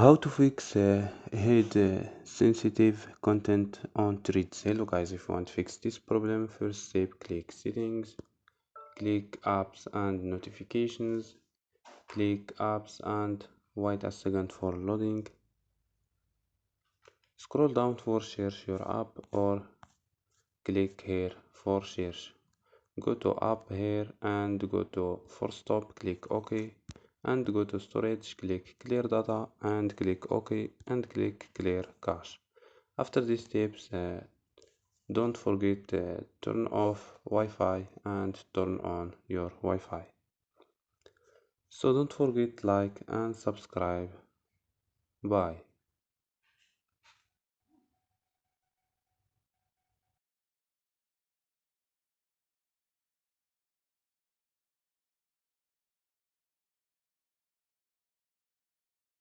How to fix head sensitive content on threads. Hello guys, if you want to fix this problem, first step click settings, click apps and notifications, click apps and wait a second for loading. Scroll down for search your app or click here for search. Go to app here and go to force stop, click OK, and go to storage, click clear data and click OK and click clear cache. After these steps, don't forget turn off Wi-Fi and turn on your Wi-Fi. So don't forget like and subscribe. Bye.